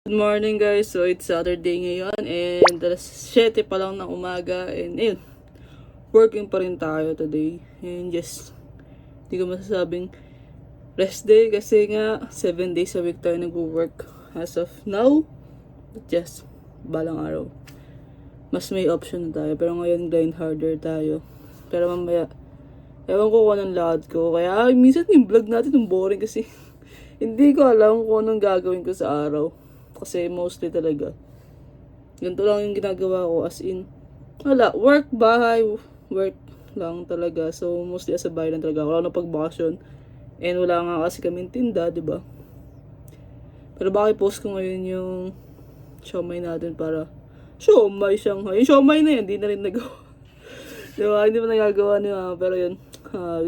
Good morning guys, so it's Saturday ngayon and alas 7 pa lang ng umaga and ayun, working pa rin tayo today and just, hindi ko masasabing rest day kasi nga 7 days a week tayo nag-work as of now, just balang araw. Mas may option na tayo pero ngayon grind harder tayo. Pero mamaya, ewan ko kung anong lakad ko, kaya minsan yung vlog natin yung boring kasi hindi ko alam kung anong gagawin ko sa araw. Kasi mostly talaga, ganito lang yung ginagawa ko. As in, wala, work, bahay, work lang talaga. So, mostly sa bahay lang talaga. Wala na pag-vacation. And wala nga kasi kaming tinda, diba? Pero baka i-post ko ngayon yung siomay natin para siomay, Shanghai. Yung siomay na yan, hindi na rin nagawa. Diba? Hindi pa nagagawa niya. Pero yun,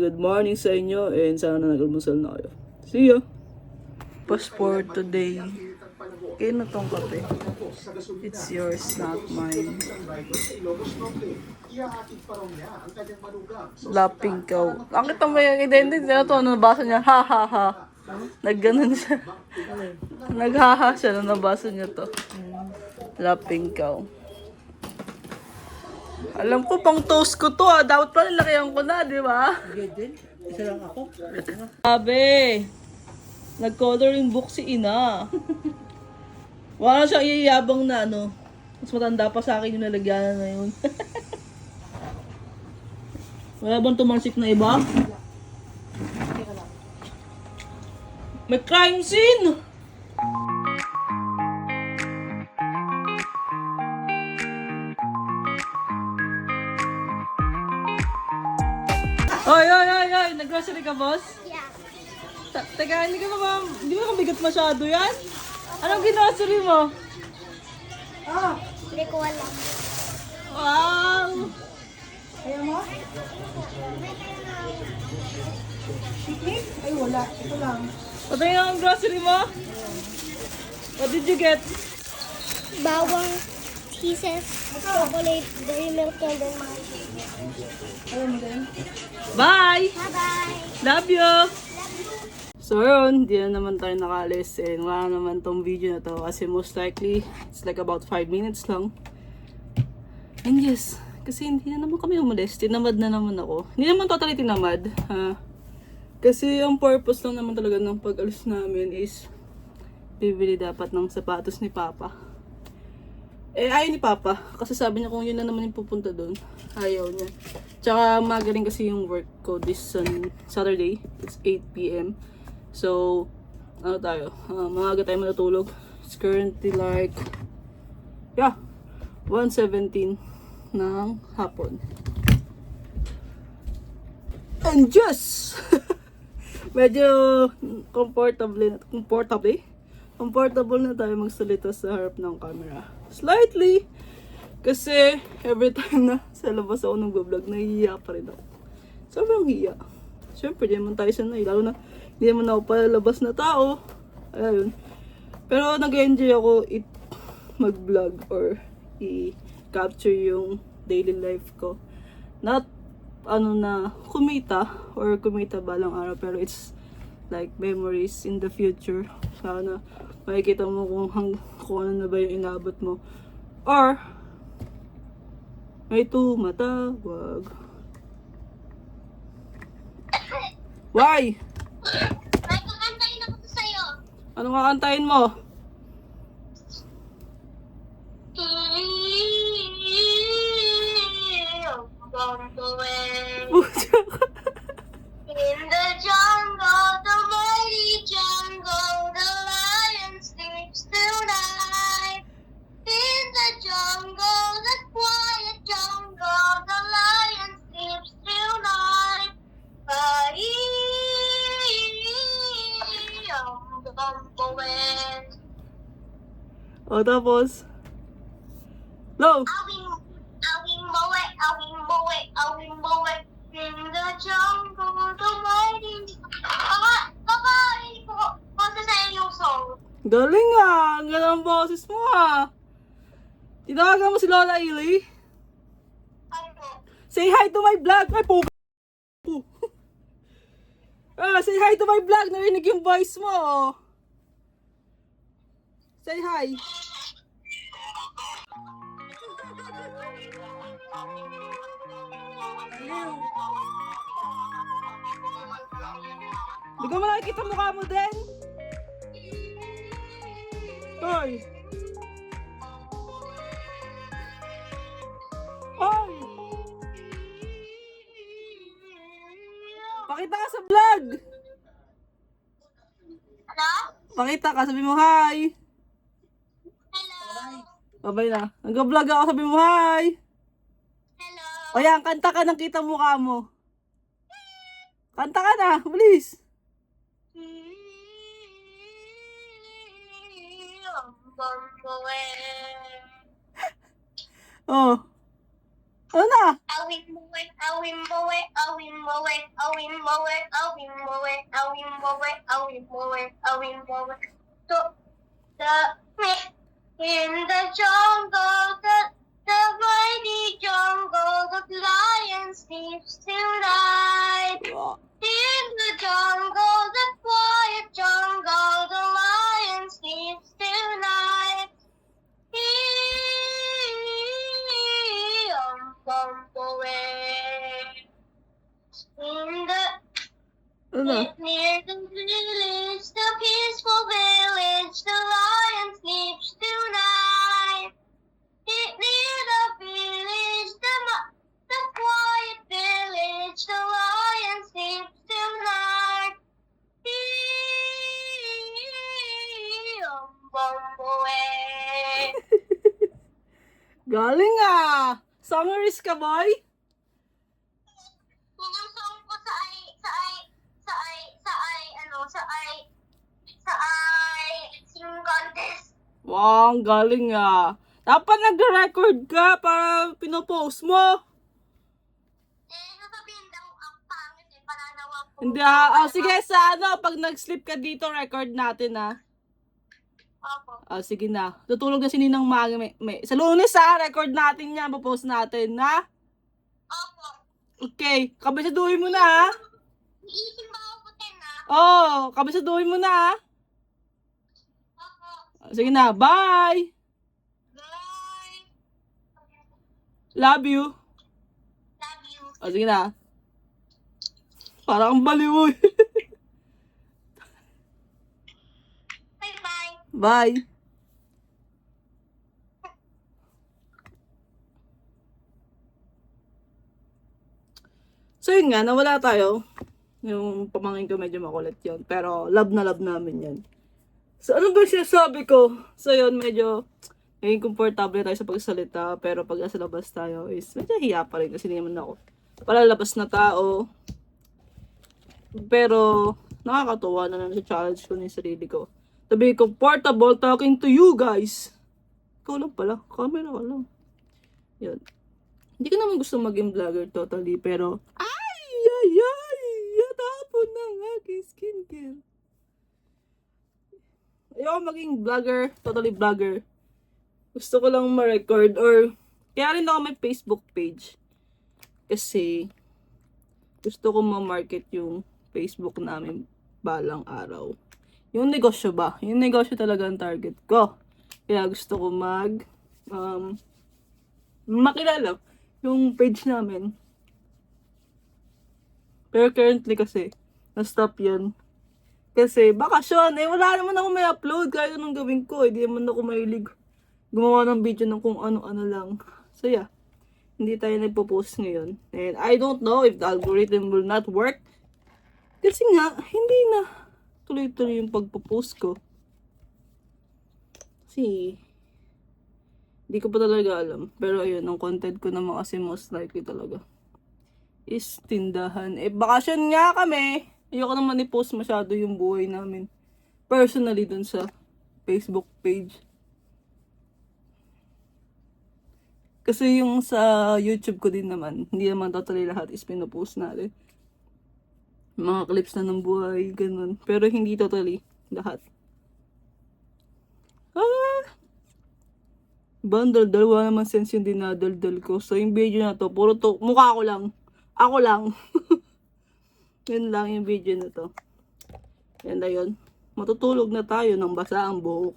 good morning sa inyo and sana nag-almusal na kayo. See ya! Passport today. Kino tong kape? It's yours, not mine. Laping kaw. Ang kita mo yung identity na ito. Ano nabasa niya? Ha ha ha. Nagganon siya. Naghaha siya na nabasa niya to. Laping kaw. Alam ko pang toast ko to ah. Dapat pa nilakihan ko na, di ba? Isa lang ako. Sabi, nag-coloring book si Ina. Wala siya iyayabang na ano. Mas matanda pa sa akin yung nalagyanan na yun. Wala bang tumalsik na iba? May crime scene! Oy! Nag-grocery ka, boss? Yeah. Teka, hindi ba mabigat masyado yan? Anong ginocery mo? Hindi ko alam. Wow! Kaya mo? Picnic? Ay, wala. Ito lang. Patay na ang grocery mo? What did you get? Bawang, cheeses, chocolate, dairy milk, and then mga Alam mo din? Bye! Bye-bye! Love you! So yun, di na naman tayo nakalis and wala naman tong video na to kasi most likely, it's like about 5 minutes lang. And yes, kasi hindi na naman kami umalis, tinamad na naman ako. Hindi naman totally tinamad, kasi ang purpose lang naman talaga ng pag-alis namin is bibili dapat ng sapatos ni Papa. Eh, ayaw ni Papa. Kasi sabi niya kung yun na naman yung pupunta doon. Ayaw niya. Tsaka magaling kasi yung work ko this Saturday. It's 8 p.m. So, ano tayo? Maaga tayo matutulog. It's currently like, 1:17 ng hapon. And just, medyo comfortable na tayo magsalita sa harap ng camera. Slightly. Kasi every time na sa labas ako nag-vlog, nahihiya pa rin ako. Sobrang hiya. Siyempre, di naman tayo sanay. Lalo na, hindi naman ako palabas na tao. Ayun. Pero nag-enjoy ako mag-vlog or i-capture yung daily life ko. Not, kumita or kumita balang araw. Pero it's like memories in the future. Sana makikita mo kung ano na ba yung inabot mo. Or, may tumatawag. Why? May kakantayin ako to sa'yo. Anong kakantahin mo? Pucha ka. In the jungle, the mighty jungle, the lion sleeps tonight. In the jungle, the quiet jungle, the lion sleeps tonight. I'm going. O, tapos? No! Awing mow it. In the jungle, the mighty. Baka, hindi ko sasayin yung song. Galing ah! Ang ganda ng boses mo ah! Tinawagan mo si Lola Ili? Ano? Say hi to my vlog! Ay, po! Say hi to my vlog! Narinig yung voice mo oh! Say hi. Hindi ko makikita mukha mo din. Hoy. Hoy. Pakita ka sa vlog. Hello? Pakita ka, sabi mo hi. Hello? Babay na. Nag-vlog ako, sabi mo hi. Hello? O yan, kanta ka ng kita mukha mo. Kanta ka na, please. Oh. Ano na? In the jungle, the mighty jungle, the lion sleeps tonight. In the jungle, the quiet jungle, the lion sleeps tonight. In the Ano na? near the village, the peaceful village, the lion sleeps tonight. Near the village, the quiet village, the lion sleeps tonight. Galing ah! Summaries ka, boy? Yun yung song ko sa singing contest. Wow, ang galing ah. Dapat nag-record ka para pinopost mo. Sasabihin daw ang pangit pananawa ko. Hindi ah. Oh, sige, sa ano, pag nag-sleep ka dito, record natin ah. Opo. Oh, sige na. Tutulog na si Ninang Magi. Sa Lunes ah, record natin yan. Papost natin, ha? Opo. Okay, kabisaduhin mo na ha. Iisin ba ako putin na? Oh, kabisaduhin mo na ha. Opo. Oh, sige na, bye! Bye. Love you. Love you. Oh, sige na. Parang baliw eh. Bye-bye. Bye. So yun nga, nawala tayo. Yung pamangkin ko medyo makulit yun. Pero love na love namin yan. So ano ba sinasabi ko? So yun, medyo naging komportable tayo sa pagsalita. Pero pag nasa labas tayo is medyo hiya pa rin. Kasi hindi naman ako palalabas na tao. Pero nakakatuwa na lang sa challenge ko ng sarili ko. To be comfortable talking to you guys. Ikaw lang pala. Camera ka lang. Yun. Hindi ko naman gusto maging vlogger totally. Pero ay! Yatapon ng aking skincare. Ayoko maging vlogger. Totally vlogger. Gusto ko lang ma-record or kaya rin ako may Facebook page. Kasi gusto ko ma-market yung Facebook namin balang araw. Yung negosyo ba? Yung negosyo talaga ang target ko. Kaya gusto ko makilala yung page namin. Pero currently kasi, na-stop yan. Kasi bakasyon, wala naman ako may upload kahit anong gawin ko. Hindi naman ako mahilig gumawa ng video ng kung ano-ano lang. So yeah, hindi tayo nagpo-post ngayon. And I don't know if the algorithm will not work. Kasi nga, hindi na tuloy-tuloy yung pagpo-post ko. Kasi, hindi ko pa talaga alam. Pero ayun, ang content ko naman kasi most likely talaga is tindahan. Bakasyon nga kami. Ayoko naman i-post masyado yung buhay namin. Personally dun sa Facebook page. Kasi yung sa YouTube ko din naman, hindi naman totally lahat is pinopost natin. Mga clips na ng buhay, ganun. Pero hindi totally lahat. Dal-dal, wala naman sense yung dinadal-dal ko. So yung video na to, puro to, mukha ko lang. Ako lang. Yun lang yung video na to. And ayun, matutulog na tayo ng basa ang buhok.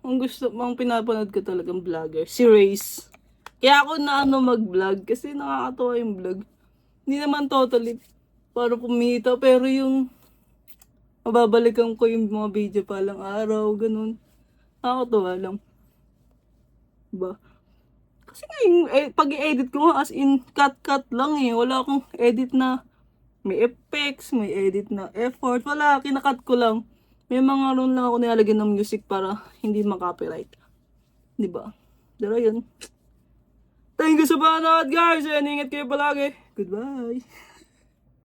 ang pinapanood ko talagang vlogger, si Race. Kaya ako na mag-vlog kasi nakakatawa yung vlog. Hindi naman totally para kumita, pero yung mababalikan ko yung mga video pa lang araw, ganun. Nakakatawa lang. Diba? Kasi nga yung pag-i-edit ko nga as in cut lang eh. Wala akong edit na may effects, may edit na effort. Wala, kinakat ko lang. May mga ron lang ako nilalagyan ng music para hindi ma-copyright. Diba? Pero yun. Thank you sa panood guys and ingat kayo palagi. Goodbye.